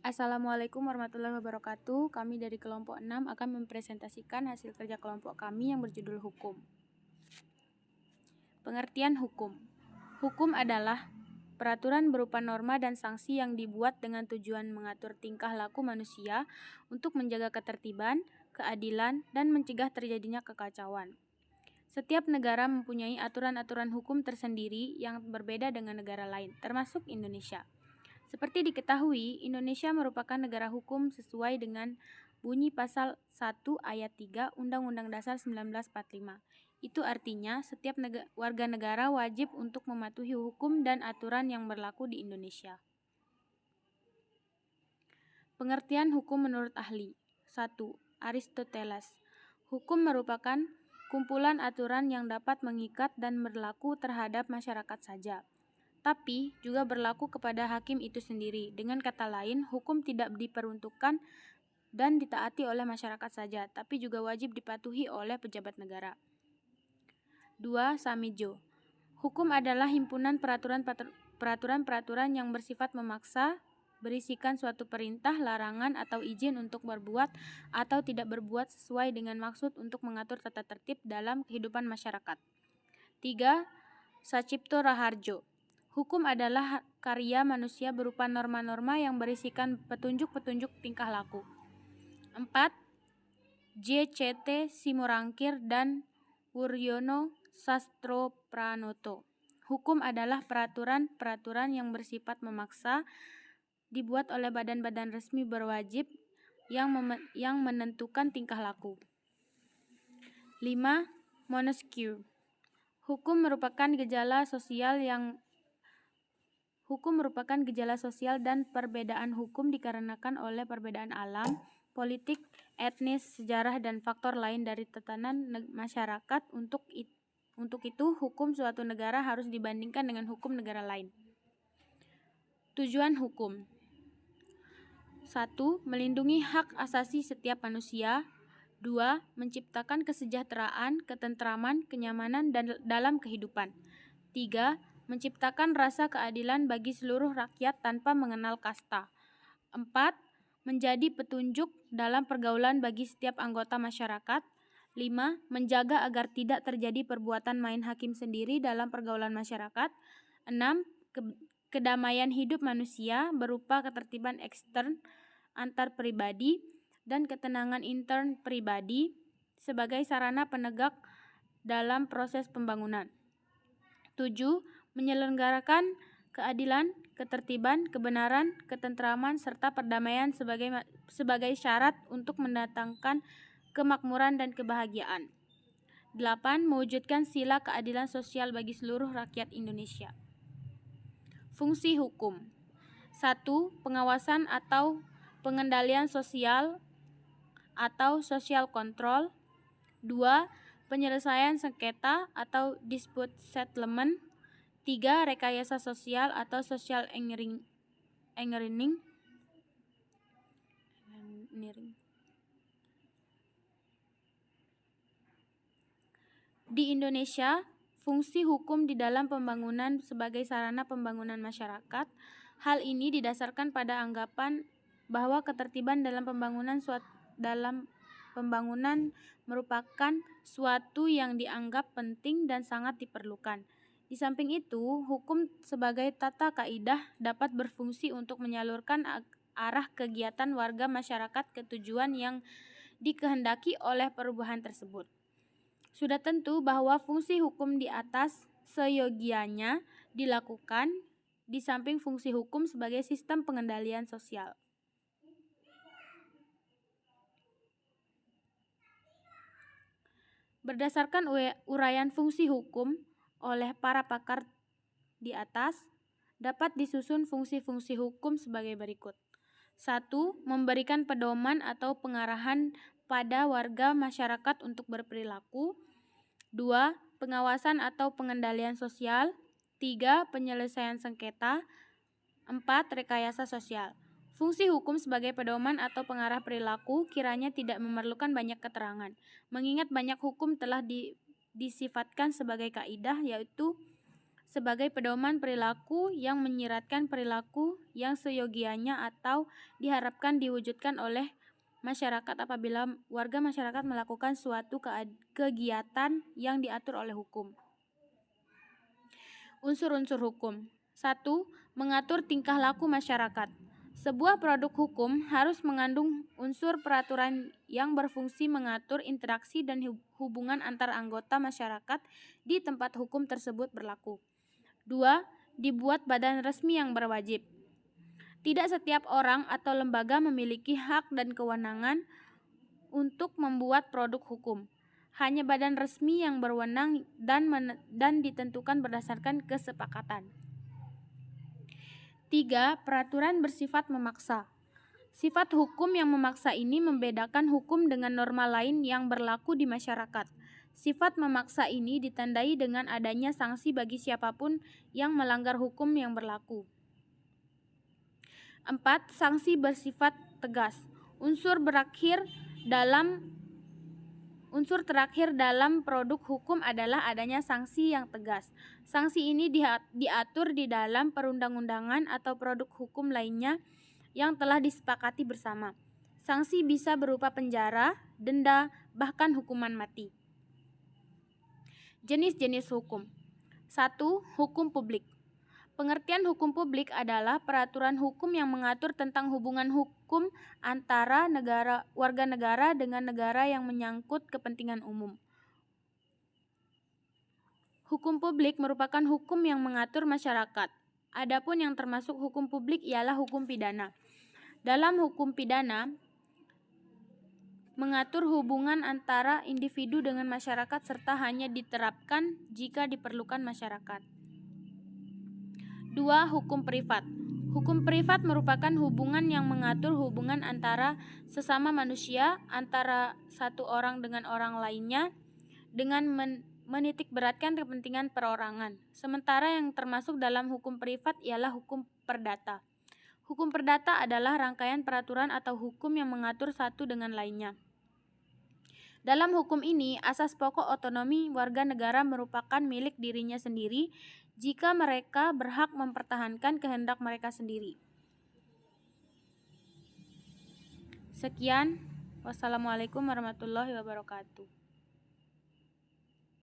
Assalamualaikum warahmatullahi wabarakatuh. Kami dari kelompok 6 akan mempresentasikan hasil kerja kelompok kami yang berjudul Hukum. Pengertian hukum. Hukum adalah peraturan berupa norma dan sanksi yang dibuat dengan tujuan mengatur tingkah laku manusia untuk menjaga ketertiban, keadilan, dan mencegah terjadinya kekacauan. Setiap negara mempunyai aturan-aturan hukum tersendiri yang berbeda dengan negara lain, termasuk Indonesia. Seperti diketahui, Indonesia merupakan negara hukum sesuai dengan bunyi pasal 1 ayat 3 Undang-Undang Dasar 1945. Itu artinya setiap warga negara wajib untuk mematuhi hukum dan aturan yang berlaku di Indonesia. Pengertian hukum menurut ahli. 1. Aristoteles. Hukum merupakan kumpulan aturan yang dapat mengikat dan berlaku terhadap masyarakat saja, tapi juga berlaku kepada hakim itu sendiri. Dengan kata lain, hukum tidak diperuntukkan dan ditaati oleh masyarakat saja, tapi juga wajib dipatuhi oleh pejabat negara. 2. Samijo. Hukum adalah himpunan peraturan-peraturan yang bersifat memaksa, berisikan suatu perintah, larangan, atau izin untuk berbuat atau tidak berbuat sesuai dengan maksud untuk mengatur tata tertib dalam kehidupan masyarakat. 3. Sacipto Raharjo. Hukum adalah karya manusia berupa norma-norma yang berisikan petunjuk-petunjuk tingkah laku. 4. J.C.T. Simorangkir dan Wuryono Sastropranoto. Hukum adalah peraturan-peraturan yang bersifat memaksa, dibuat oleh badan-badan resmi berwajib yang menentukan tingkah laku. 5. Montesquieu. Hukum merupakan gejala sosial dan perbedaan hukum dikarenakan oleh perbedaan alam, politik, etnis, sejarah, dan faktor lain dari tatanan masyarakat. Untuk itu, hukum suatu negara harus dibandingkan dengan hukum negara lain. Tujuan hukum. 1. Melindungi hak asasi setiap manusia. 2. Menciptakan kesejahteraan, ketentraman, kenyamanan dalam kehidupan. 3. Menciptakan rasa keadilan bagi seluruh rakyat tanpa mengenal kasta. 4. Menjadi petunjuk dalam pergaulan bagi setiap anggota masyarakat. 5. Menjaga agar tidak terjadi perbuatan main hakim sendiri dalam pergaulan masyarakat. 6. Kedamaian hidup manusia berupa ketertiban ekstern antar pribadi dan ketenangan intern pribadi sebagai sarana penegak dalam proses pembangunan. 7. Menyelenggarakan keadilan, ketertiban, kebenaran, ketentraman, serta perdamaian sebagai syarat untuk mendatangkan kemakmuran dan kebahagiaan. 8. Mewujudkan sila keadilan sosial bagi seluruh rakyat Indonesia. Fungsi hukum. 1. Pengawasan atau pengendalian sosial atau social control. 2. Penyelesaian sengketa atau dispute settlement. 3. Rekayasa sosial atau social engineering. Di Indonesia, fungsi hukum di dalam pembangunan sebagai sarana pembangunan masyarakat. Hal ini didasarkan pada anggapan bahwa ketertiban dalam pembangunan merupakan suatu yang dianggap penting dan sangat diperlukan. Di samping itu, hukum sebagai tata kaidah dapat berfungsi untuk menyalurkan arah kegiatan warga masyarakat ke tujuan yang dikehendaki oleh perubahan tersebut. Sudah tentu bahwa fungsi hukum di atas seyogianya dilakukan di samping fungsi hukum sebagai sistem pengendalian sosial. Berdasarkan uraian fungsi hukum oleh para pakar di atas, dapat disusun fungsi-fungsi hukum sebagai berikut. 1. Memberikan pedoman atau pengarahan pada warga masyarakat untuk berperilaku. 2. Pengawasan atau pengendalian sosial. 3. Penyelesaian sengketa. 4. Rekayasa sosial. Fungsi hukum sebagai pedoman atau pengarah perilaku kiranya tidak memerlukan banyak keterangan, mengingat banyak hukum telah disifatkan sebagai kaidah, yaitu sebagai pedoman perilaku yang menyiratkan perilaku yang seyogianya atau diharapkan diwujudkan oleh masyarakat apabila warga masyarakat melakukan suatu kegiatan yang diatur oleh hukum. Unsur-unsur hukum. 1. Mengatur tingkah laku masyarakat. Sebuah produk hukum harus mengandung unsur peraturan yang berfungsi mengatur interaksi dan hubungan antar anggota masyarakat di tempat hukum tersebut berlaku. 2. Dibuat badan resmi yang berwajib. Tidak setiap orang atau lembaga memiliki hak dan kewenangan untuk membuat produk hukum. Hanya badan resmi yang berwenang dan ditentukan berdasarkan kesepakatan. 3. Peraturan bersifat memaksa. Sifat hukum yang memaksa ini membedakan hukum dengan norma lain yang berlaku di masyarakat. Sifat memaksa ini ditandai dengan adanya sanksi bagi siapapun yang melanggar hukum yang berlaku. 4. Sanksi bersifat tegas. Unsur terakhir dalam produk hukum adalah adanya sanksi yang tegas. Sanksi ini diatur di dalam perundang-undangan atau produk hukum lainnya yang telah disepakati bersama. Sanksi bisa berupa penjara, denda, bahkan hukuman mati. Jenis-jenis hukum. 1. Hukum publik. Pengertian hukum publik adalah peraturan hukum yang mengatur tentang hubungan hukum antara warga negara dengan negara yang menyangkut kepentingan umum. Hukum publik merupakan hukum yang mengatur masyarakat. Adapun yang termasuk hukum publik ialah hukum pidana. Dalam hukum pidana, mengatur hubungan antara individu dengan masyarakat serta hanya diterapkan jika diperlukan masyarakat. 2. Hukum privat. Hukum privat merupakan hubungan yang mengatur hubungan antara sesama manusia, antara satu orang dengan orang lainnya, dengan menitikberatkan kepentingan perorangan. Sementara yang termasuk dalam hukum privat ialah hukum perdata. Hukum perdata adalah rangkaian peraturan atau hukum yang mengatur satu dengan lainnya. Dalam hukum ini, asas pokok otonomi warga negara merupakan milik dirinya sendiri jika mereka berhak mempertahankan kehendak mereka sendiri. Sekian, wassalamualaikum warahmatullahi wabarakatuh.